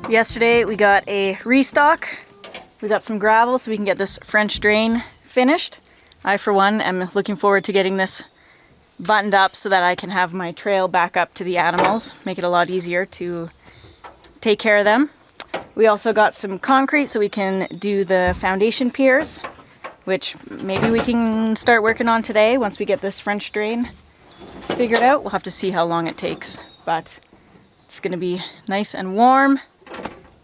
Yesterday we got a restock. We got some gravel so we can get this French drain finished. I, for one, am looking forward to getting this buttoned up so that I can have my trail back up to the animals, make it a lot easier to take care of them. We also got some concrete so we can do the foundation piers, which maybe we can start working on today once we get this French drain figured out. We'll have to see how long it takes, but it's gonna be nice and warm.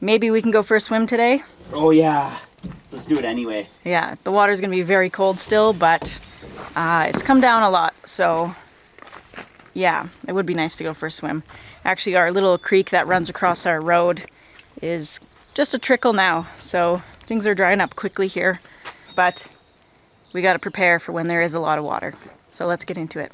Maybe we can go for a swim today. Oh yeah, let's do it anyway. Yeah, the water's gonna be very cold still, but it's come down a lot, so yeah, it would be nice to go for a swim. Actually, our little creek that runs across our road is just a trickle now, so things are drying up quickly here, but we gotta prepare for when there is a lot of water. So let's get into it.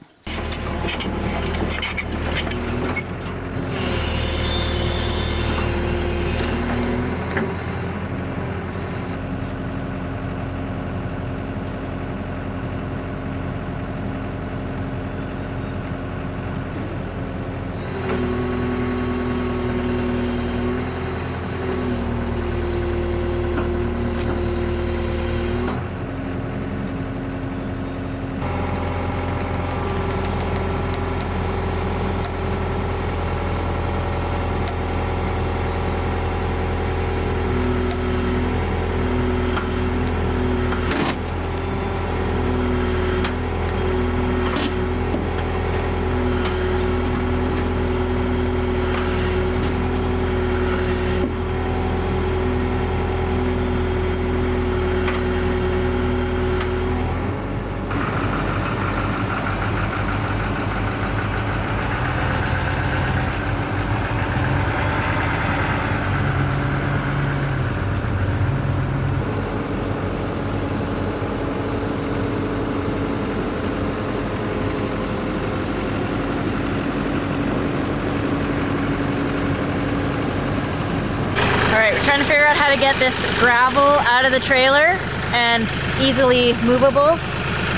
Trying to figure out how to get this gravel out of the trailer and easily movable.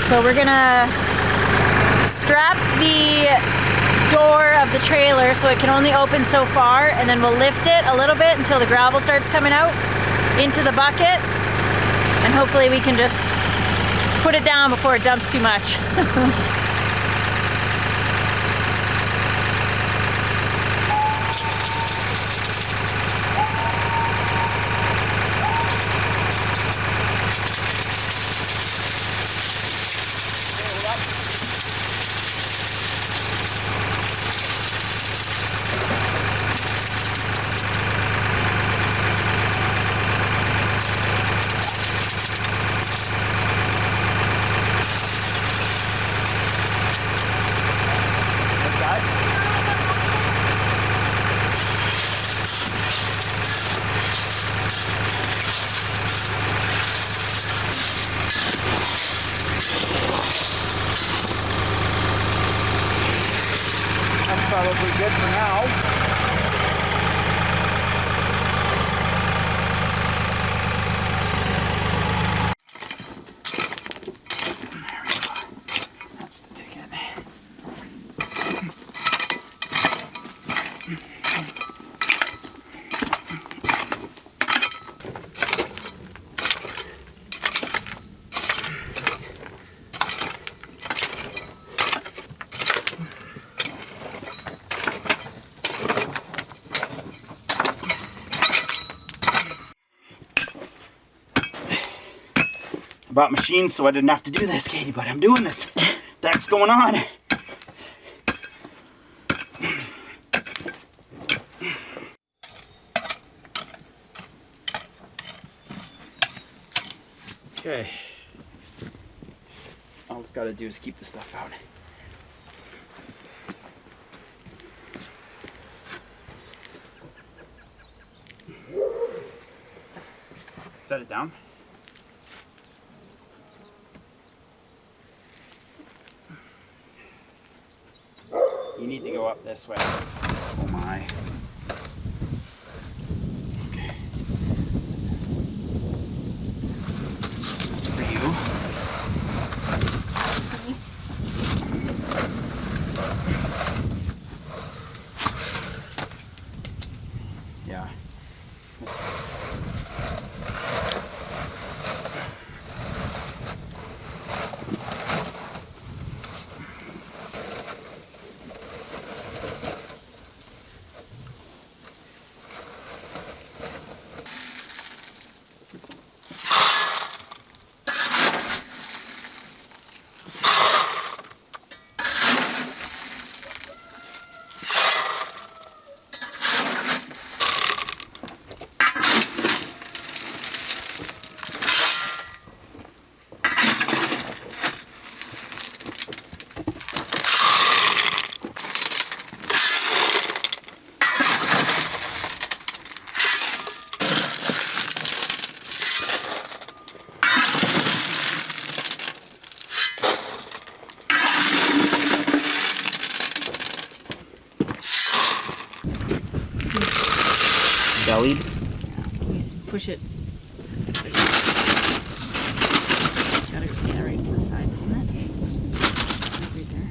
So we're gonna strap the door of the trailer so it can only open so far, and then we'll lift it a little bit until the gravel starts coming out into the bucket, and hopefully we can just put it down before it dumps too much. Probably good for now. That's the ticket. bought machines so I didn't have to do this, Katie, but I'm doing this. That's going on. Okay. All it's got to do is keep the stuff out. Set it down. You need to go up this way. Oh my. Okay. For you. Yeah. Bellied. Can you push it? Gotta get right to the side, isn't it? Right there.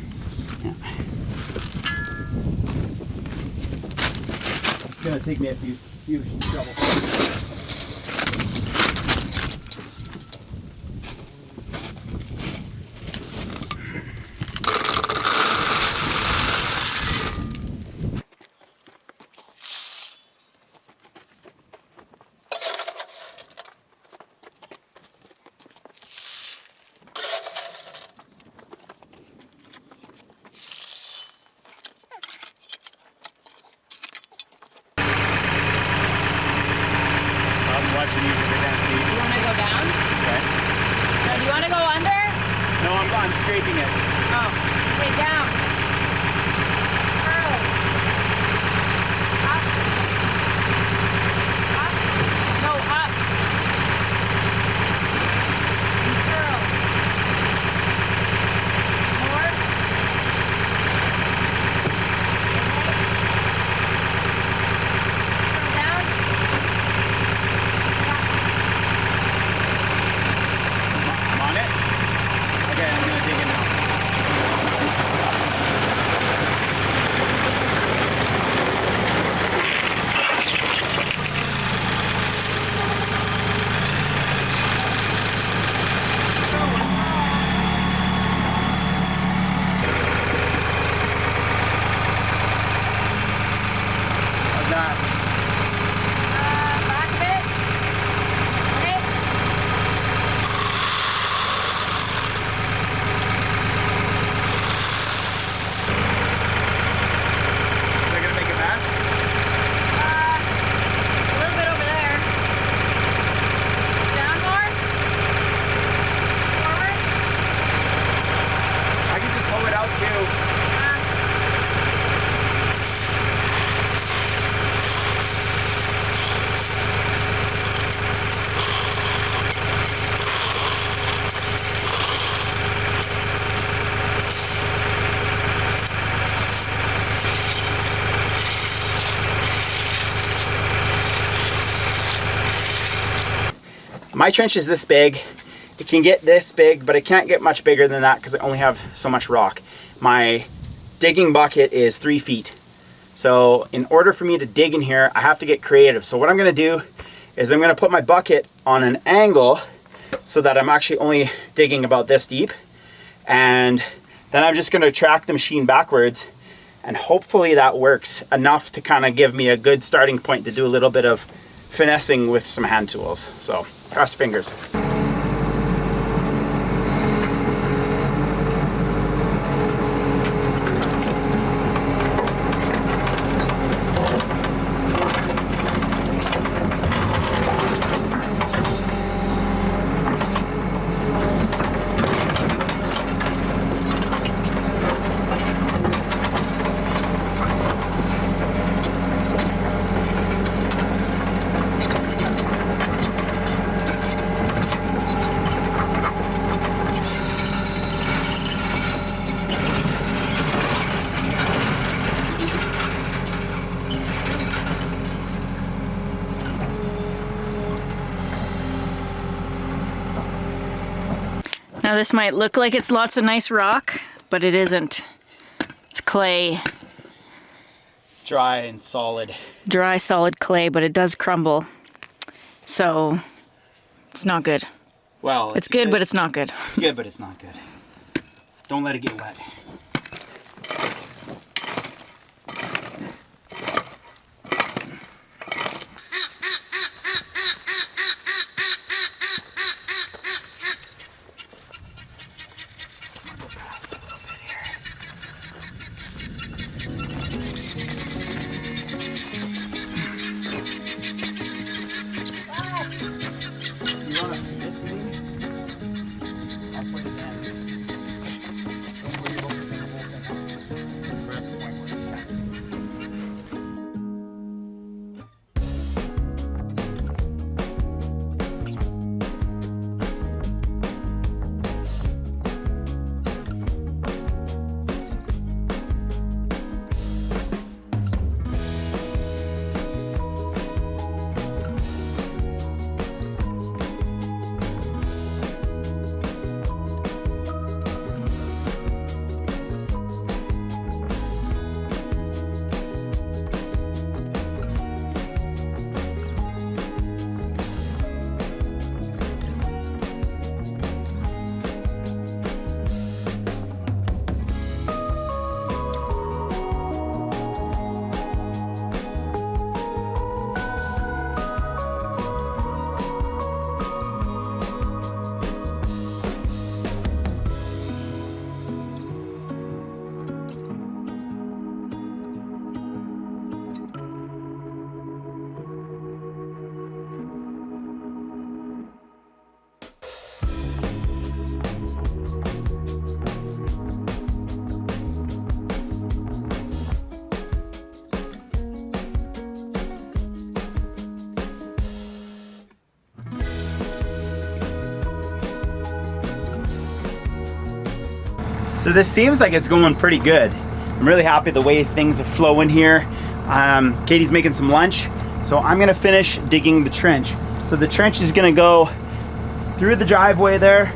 Yeah. It's gonna take me a few trouble. Watching you because I can't see. You want to go down? Okay. No, do you want to go under? No, I'm scraping it. Oh, okay, down. Curl. Up. Up. No, up. And curl. More. Okay. Curl down. I'm on it. Okay, I'm gonna dig it now. How's that? Back a bit. Okay. Is that gonna make a mess? A little bit over there. Down more. Forward. I can just hoe it out too. My trench is this big. It can get this big, but it can't get much bigger than that because I only have so much rock. My digging bucket is 3 feet. So in order for me to dig in here, I have to get creative. So what I'm gonna do is I'm gonna put my bucket on an angle so that I'm actually only digging about this deep. And then I'm just gonna track the machine backwards, and hopefully that works enough to kind of give me a good starting point to do a little bit of finessing with some hand tools. So cross fingers. Now this might look like it's lots of nice rock, but it isn't. It's clay. Dry and solid. Dry, solid clay, but it does crumble. So it's not good. Well, It's good, but it's not good. It's good, but it's not good. Don't let it get wet. So this seems like it's going pretty good. I'm really happy the way things are flowing here. Katie's making some lunch, so I'm gonna finish digging the trench. So the trench is gonna go through the driveway there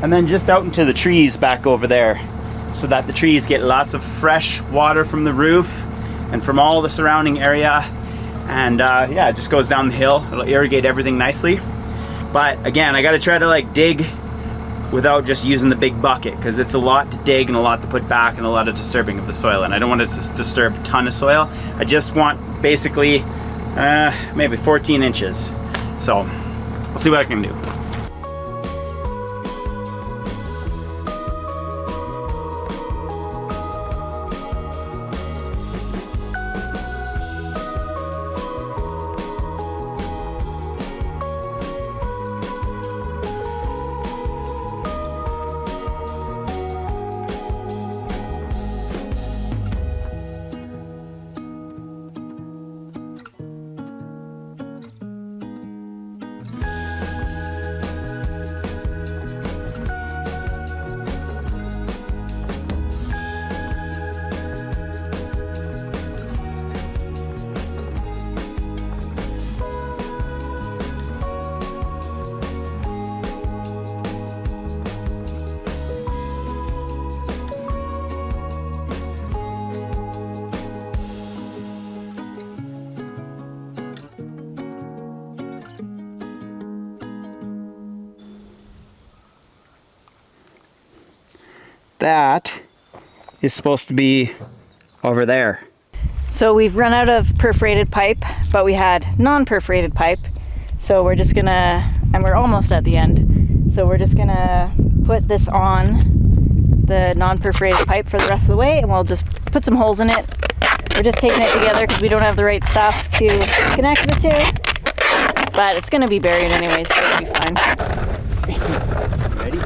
and then just out into the trees back over there, so that the trees get lots of fresh water from the roof and from all the surrounding area. And yeah, it just goes down the hill. It'll irrigate everything nicely. But again, I gotta try to like dig without just using the big bucket, because it's a lot to dig and a lot to put back and a lot of disturbing of the soil, and I don't want to disturb a ton of soil. I just want basically maybe 14 inches. So I'll see what I can do. That is supposed to be over there. So we've run out of perforated pipe, but we had non-perforated pipe. So we're just gonna, and we're almost at the end. So we're just gonna put this on the non-perforated pipe for the rest of the way, and we'll just put some holes in it. We're just taking it together because we don't have the right stuff to connect the two. But it's gonna be buried anyways, so it'll be fine. Ready?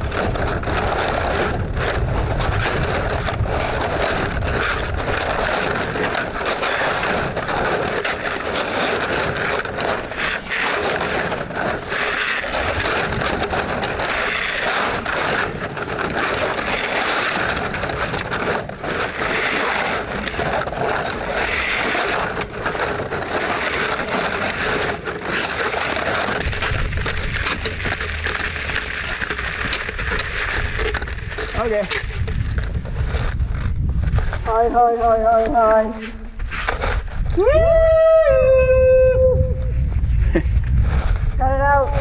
Hi, hi, hi, hi, hi. Woo! Cut it out.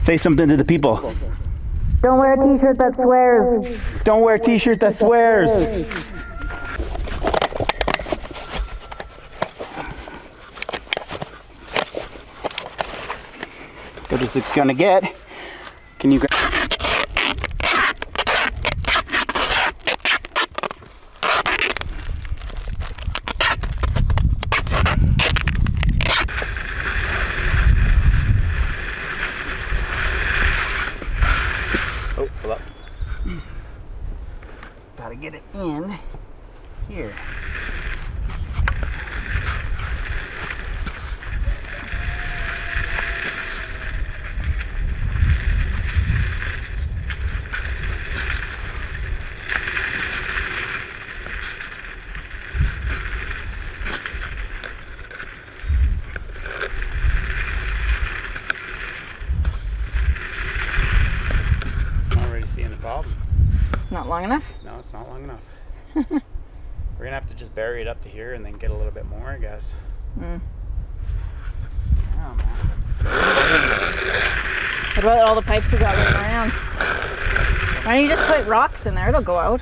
Say something to the people. Don't wear a t-shirt that swears. Don't wear a t-shirt that swears. Good as it's gonna get. Can you grab? Oh, pull up. Gotta get it in here. Problem. Not long enough? No, it's not long enough. We're gonna have to just bury it up to here and then get a little bit more, I guess. Mm. Oh, man. What about all the pipes we got running around? Why don't you just put rocks in there? It'll go out.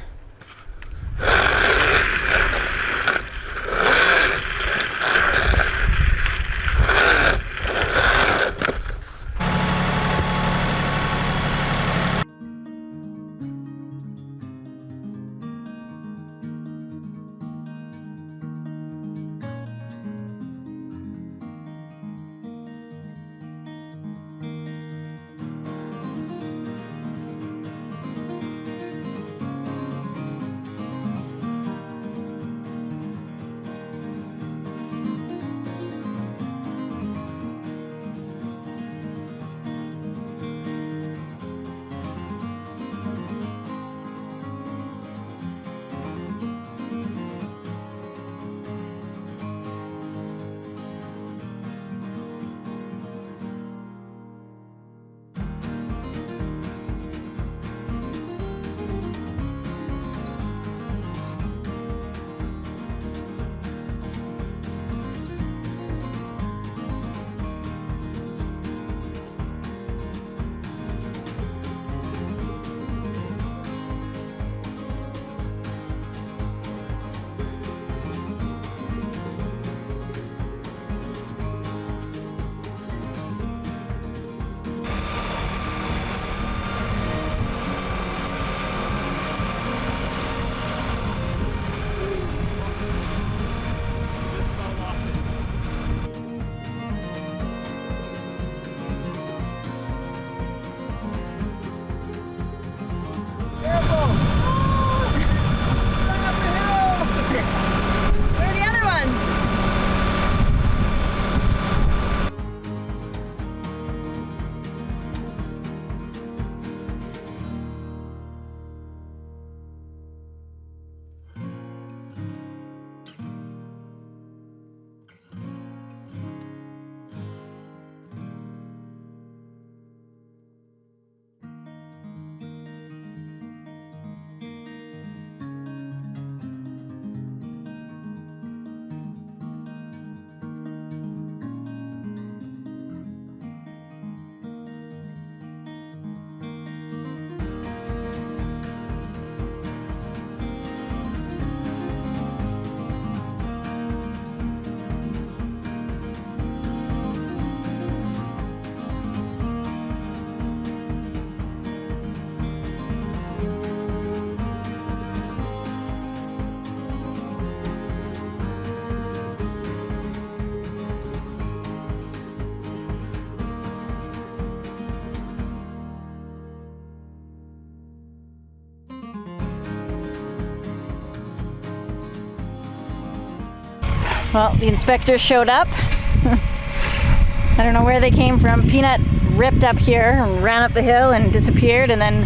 Well, the inspectors showed up. I don't know where they came from. Peanut ripped up here and ran up the hill and disappeared, and then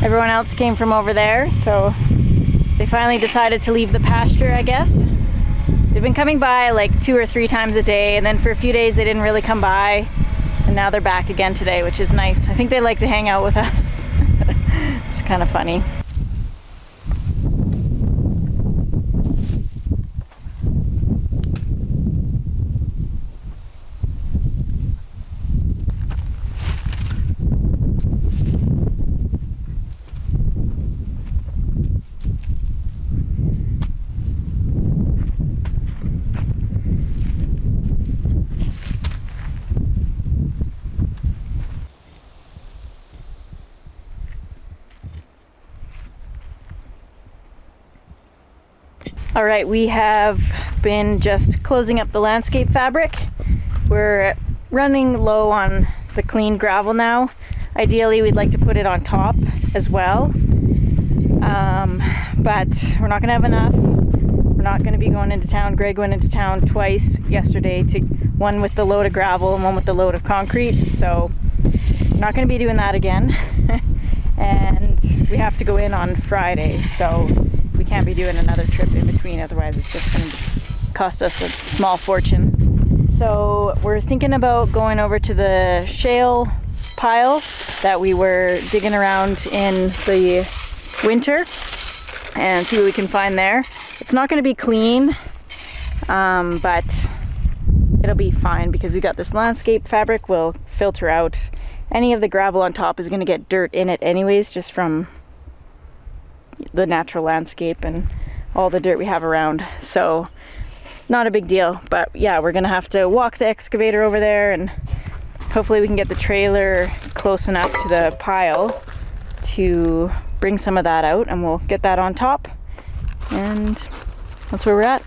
everyone else came from over there, so they finally decided to leave the pasture, I guess. They've been coming by like 2 or 3 times a day, and then for a few days they didn't really come by, and now they're back again today, which is nice. I think they like to hang out with us. It's kind of funny. All right, we have been just closing up the landscape fabric. We're running low on the clean gravel now. Ideally, we'd like to put it on top as well. But we're not gonna have enough. We're not gonna be going into town. Greg went into town twice yesterday, one with the load of gravel and one with the load of concrete. So we're not gonna be doing that again. And we have to go in on Friday, so we can't be doing another trip in between, otherwise it's just going to cost us a small fortune. So we're thinking about going over to the shale pile that we were digging around in the winter and see what we can find there. It's not going to be clean, but it'll be fine because we got this landscape fabric. Will filter out any of the gravel on top. Is going to get dirt in it anyways, just from the natural landscape and all the dirt we have around. So not a big deal, but yeah, we're gonna have to walk the excavator over there, and hopefully we can get the trailer close enough to the pile to bring some of that out, and we'll get that on top, and that's where we're at.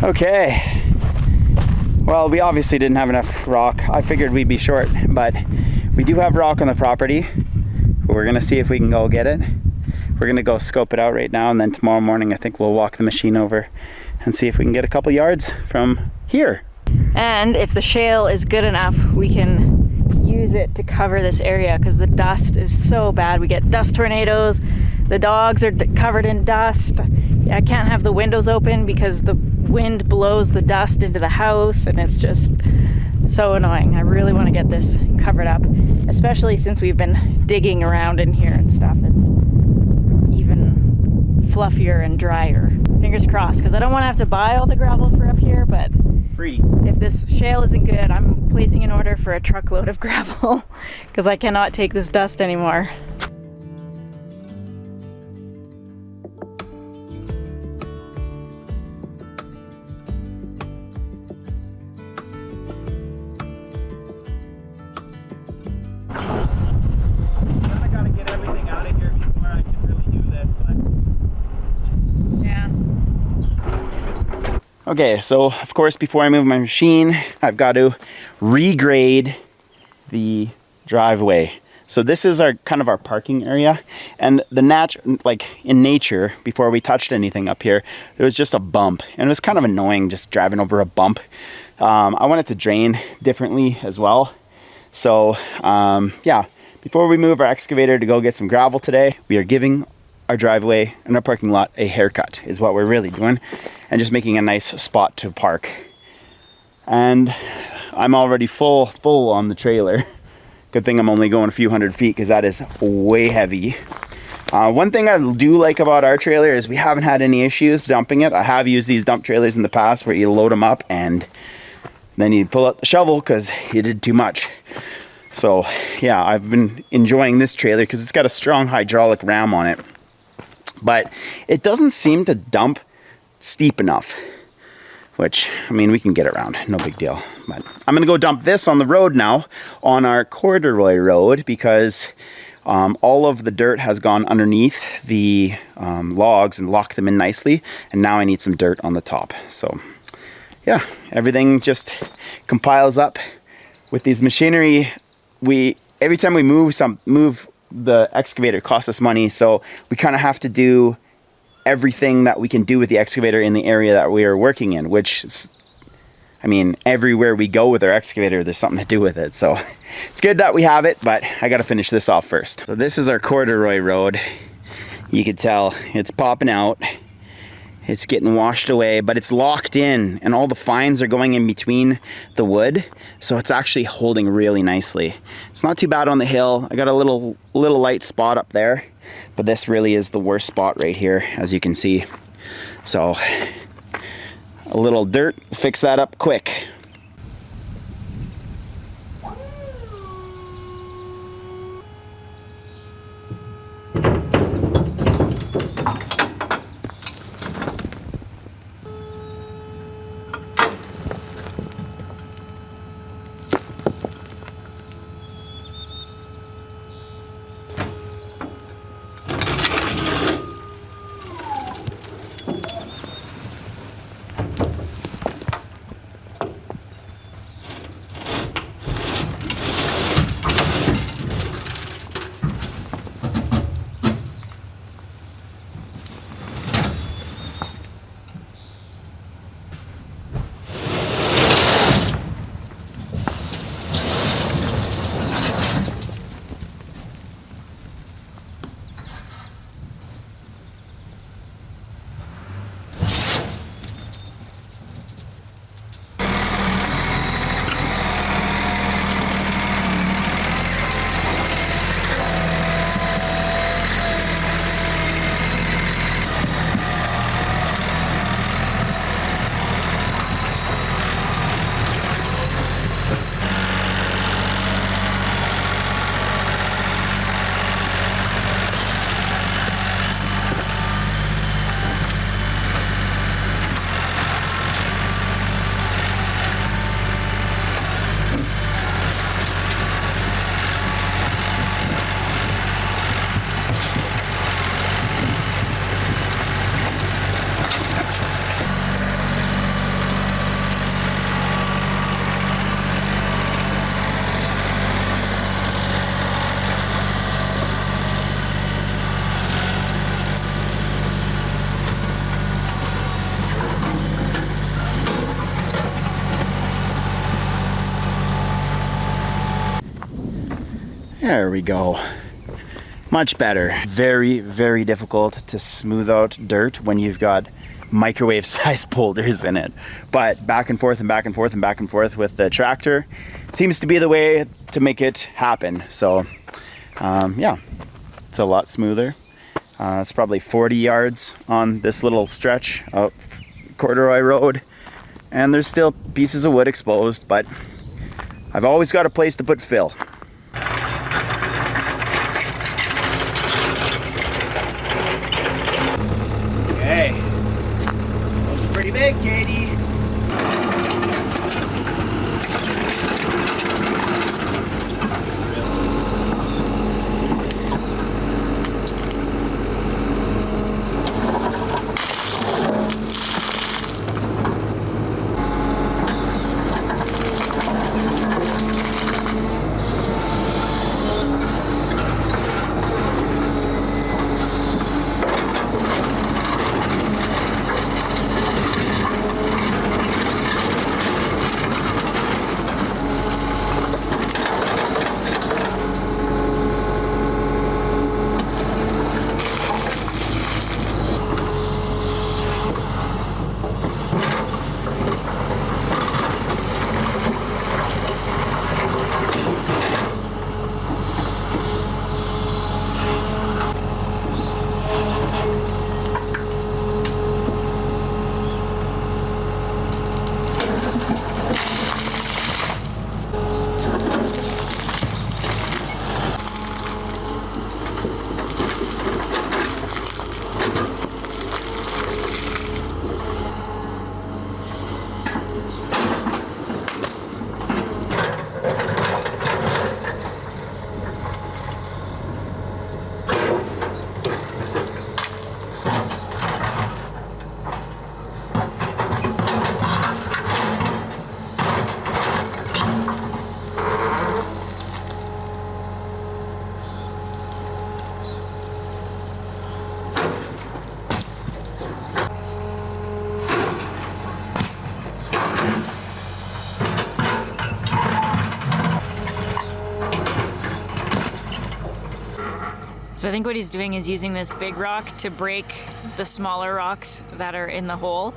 Okay, well, we obviously didn't have enough rock. I figured we'd be short, but we do have rock on the property. We're gonna see if we can go get it. We're gonna go scope it out right now, and then tomorrow morning I think we'll walk the machine over and see if we can get a couple yards from here. And if the shale is good enough, we can use it to cover this area, because the dust is so bad. We get dust tornadoes. The dogs are covered in dust. I can't have the windows open because the wind blows the dust into the house, and it's just so annoying. I really want to get this covered up, especially since we've been digging around in here and stuff. It's even fluffier and drier. Fingers crossed, because I don't want to have to buy all the gravel for up here, but Free. if this shale isn't good, I'm placing an order for a truckload of gravel because I cannot take this dust anymore. I gotta get everything out of here before I can really do this, but... Yeah. Okay, so of course before I move my machine, I've got to regrade the driveway. So this is our kind of our parking area, and like in nature, before we touched anything up here, it was just a bump, and it was kind of annoying just driving over a bump. I want it to drain differently as well. So yeah, before we move our excavator to go get some gravel today, we are giving our driveway and our parking lot a haircut, is what we're really doing, and just making a nice spot to park. And I'm already full on the trailer. Good thing I'm only going a few hundred feet, because that is way heavy. One thing I do like about our trailer is we haven't had any issues dumping it. I have used these dump trailers in the past where you load them up and then you pull out the shovel because you did too much. So yeah, I've been enjoying this trailer because it's got a strong hydraulic ram on it. But it doesn't seem to dump steep enough, which, I mean, we can get around, no big deal. But I'm gonna go dump this on the road now, on our corduroy road, because all of the dirt has gone underneath the logs and locked them in nicely, and now I need some dirt on the top. So yeah, everything just compiles up with these machinery. Every time we move the excavator, costs us money, so we kind of have to do everything that we can do with the excavator in the area that we are working in, which is, I mean, everywhere we go with our excavator, there's something to do with it. So it's good that we have it, but I got to finish this off first. So this is our corduroy road. You can tell it's popping out. It's getting washed away, but it's locked in and all the fines are going in between the wood. So it's actually holding really nicely. It's not too bad on the hill. I got a little light spot up there, but this really is the worst spot right here, as you can see. So a little dirt, fix that up quick. There we go. Much better. Very, very difficult to smooth out dirt when you've got microwave-sized boulders in it. But back and forth and back and forth and back and forth with the tractor seems to be the way to make it happen. So yeah, it's a lot smoother. It's probably 40 yards on this little stretch of corduroy road, and there's still pieces of wood exposed, but I've always got a place to put fill. Okay, looks pretty big, Katie. So I think what he's doing is using this big rock to break the smaller rocks that are in the hole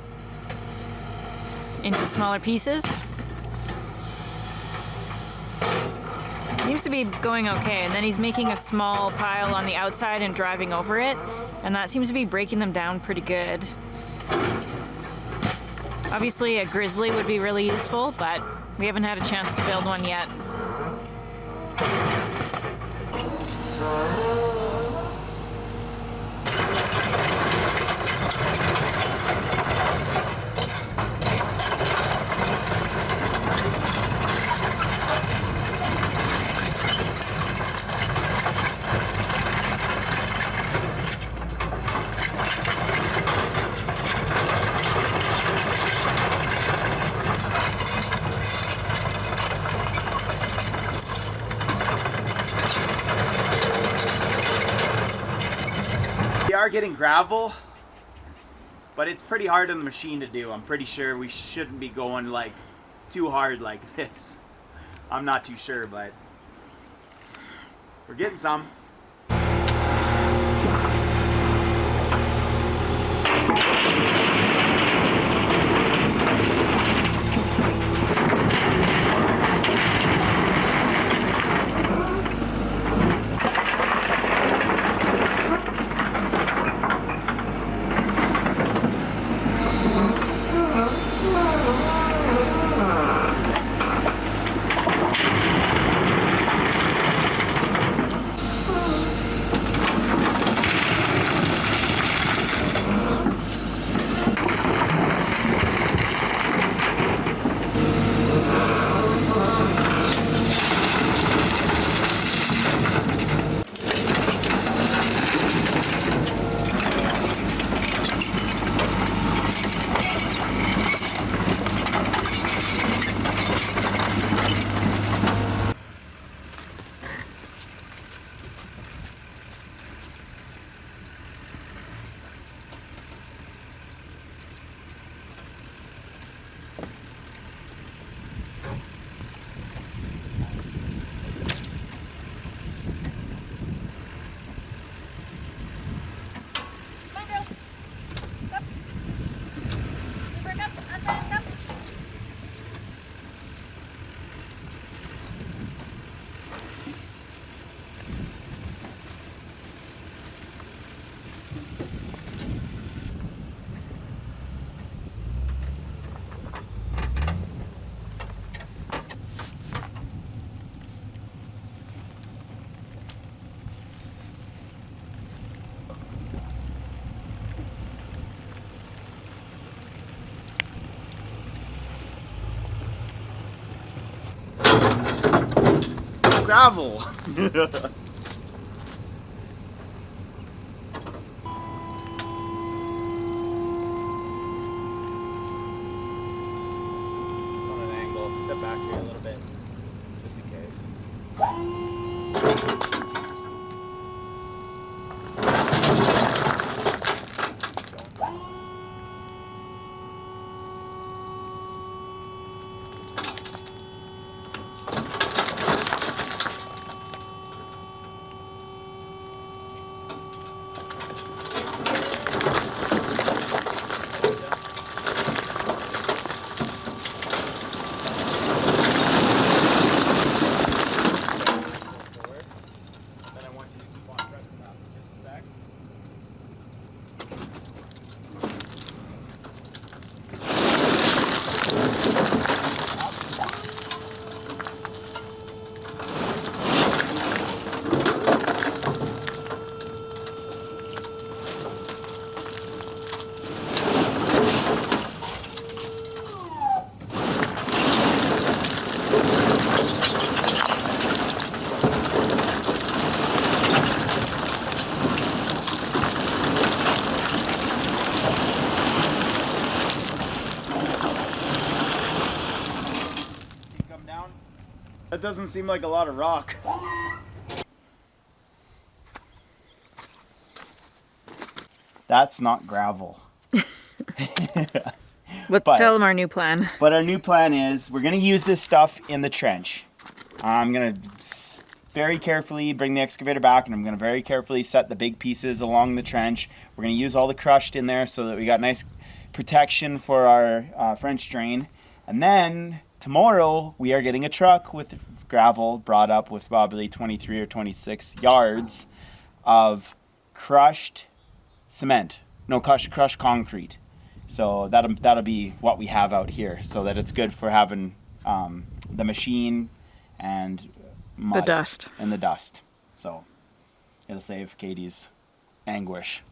into smaller pieces. Seems to be going okay, and then he's making a small pile on the outside and driving over it, and that seems to be breaking them down pretty good. Obviously a grizzly would be really useful, but we haven't had a chance to build one yet. We are getting gravel, but it's pretty hard on the machine to do. I'm pretty sure we shouldn't be going like too hard like this. I'm not too sure, but we're getting some. Gravel. On an angle. Step back here a little bit, just in case. That doesn't seem like a lot of rock. That's not gravel. Tell them our new plan. But our new plan is we're going to use this stuff in the trench. I'm going to very carefully bring the excavator back, and I'm going to very carefully set the big pieces along the trench. We're going to use all the crushed in there so that we got nice protection for our French drain. And then tomorrow we are getting a truck with gravel brought up with probably 23 or 26 yards of crushed cement. No, crushed concrete. So that'll be what we have out here, so that it's good for having the machine and mud The dust. and the dust. So it'll save Katie's anguish.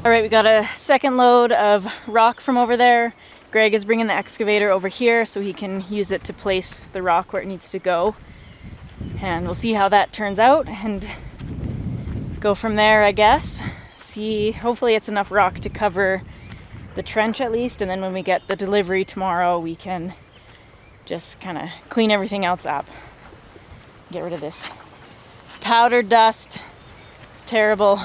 All right, we got a second load of rock from over there. Greg is bringing the excavator over here so he can use it to place the rock where it needs to go. And we'll see how that turns out and go from there, I guess. See, hopefully it's enough rock to cover the trench at least, and then when we get the delivery tomorrow, we can just kind of clean everything else up. Get rid of this powdered dust. It's terrible.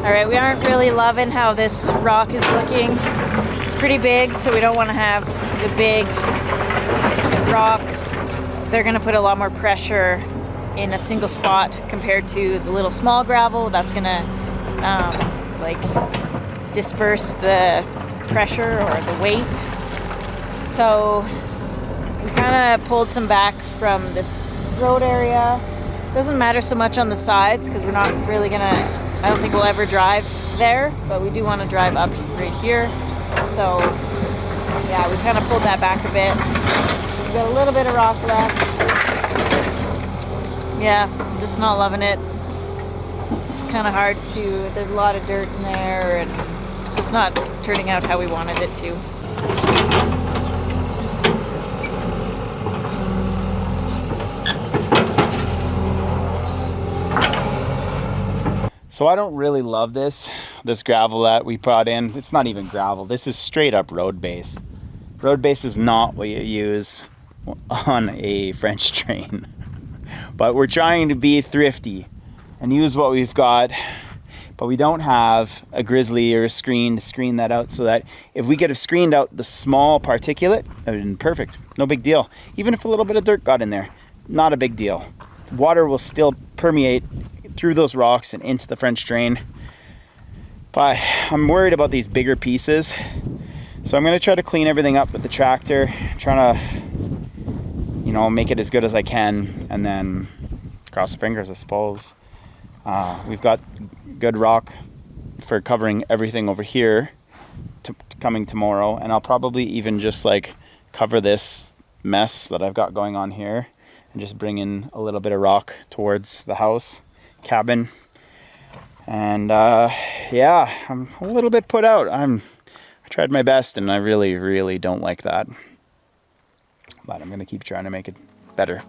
All right, we aren't really loving how this rock is looking. It's pretty big, so we don't want to have the big rocks. They're going to put a lot more pressure in a single spot compared to the little small gravel. That's going to like disperse the pressure or the weight. So we kind of pulled some back from this road area. Doesn't matter so much on the sides because we're not really gonna, I don't think we'll ever drive there, but we do want to drive up right here. So yeah, we kind of pulled that back a bit. We've got a little bit of rock left. Yeah, just not loving it. It's kind of hard to, there's a lot of dirt in there, and it's just not turning out how we wanted it to. So I don't really love this gravel that we brought in. It's not even gravel. This is straight up road base. Road base is not what you use on a French drain. But we're trying to be thrifty and use what we've got. But we don't have a grizzly or a screen to screen that out, so that if we could have screened out the small particulate, that would have been perfect. No big deal. Even if a little bit of dirt got in there, not a big deal. Water will still permeate through those rocks and into the French drain. But I'm worried about these bigger pieces. So I'm going to try to clean everything up with the tractor, trying to, you know, make it as good as I can, and then cross the fingers, I suppose. We've got good rock for covering everything over here coming tomorrow, and I'll probably even just like cover this mess that I've got going on here and just bring in a little bit of rock towards the house cabin. And yeah, I'm a little bit put out. I tried my best, and I really don't like that, but I'm gonna keep trying to make it better.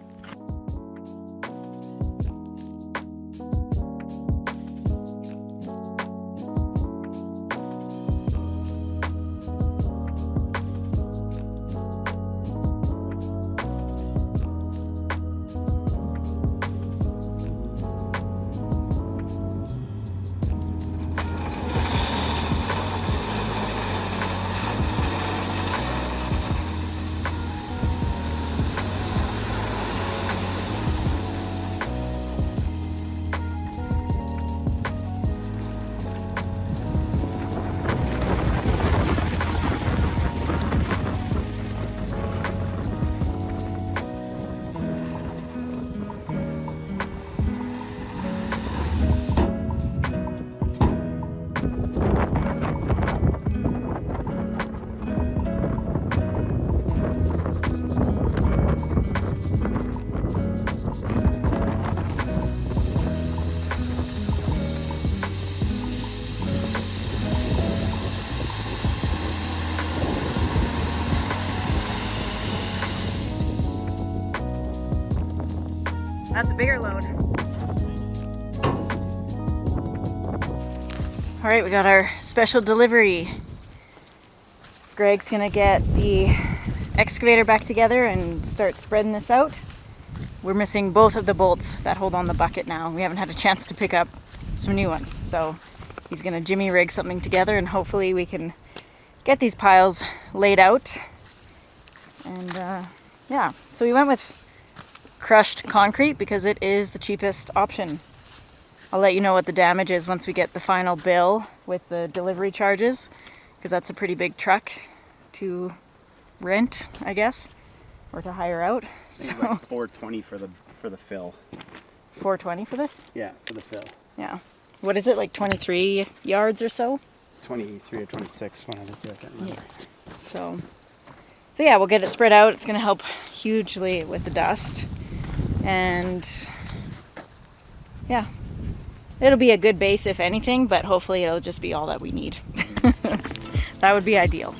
That's a bigger load. All right, we got our special delivery. Greg's gonna get the excavator back together and start spreading this out. We're missing both of the bolts that hold on the bucket now. We haven't had a chance to pick up some new ones. So he's gonna jimmy rig something together, and hopefully we can get these piles laid out. And yeah, so we went with crushed concrete because it is the cheapest option. I'll let you know what the damage is once we get the final bill with the delivery charges, because that's a pretty big truck to rent, I guess, or to hire out. So like $420 for the fill. $420 for this? Yeah, for the fill. Yeah. What is it, like 23 yards or so? 23 or 26, one of the two, I can't remember. Yeah. So yeah, we'll get it spread out. It's going to help hugely with the dust. And yeah, it'll be a good base if anything, but hopefully it'll just be all that we need. That would be ideal.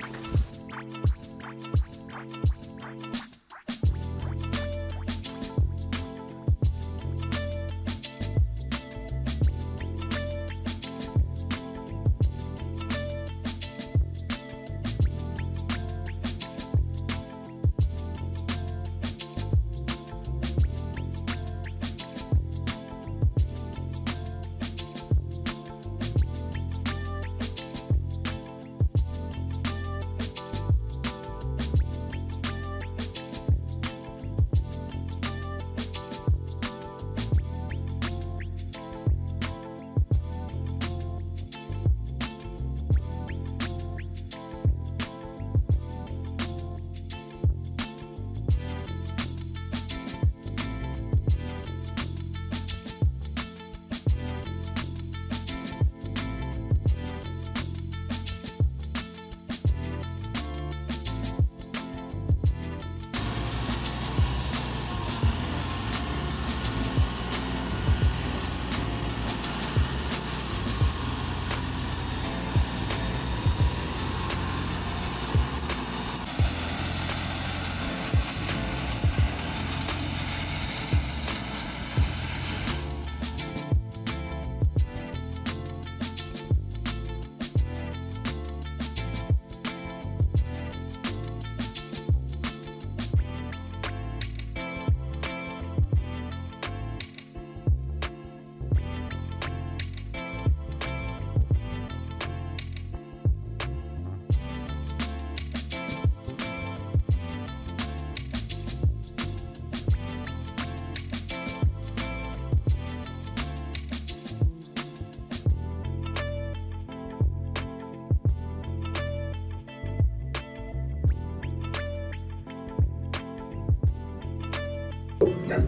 It's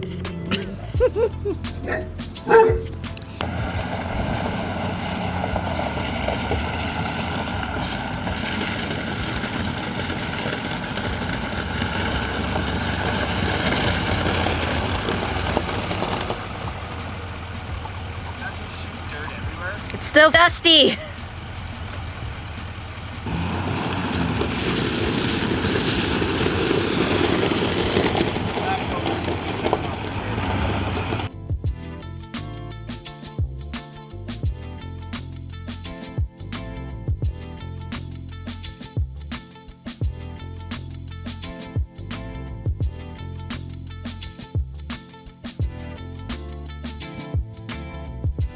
still dusty.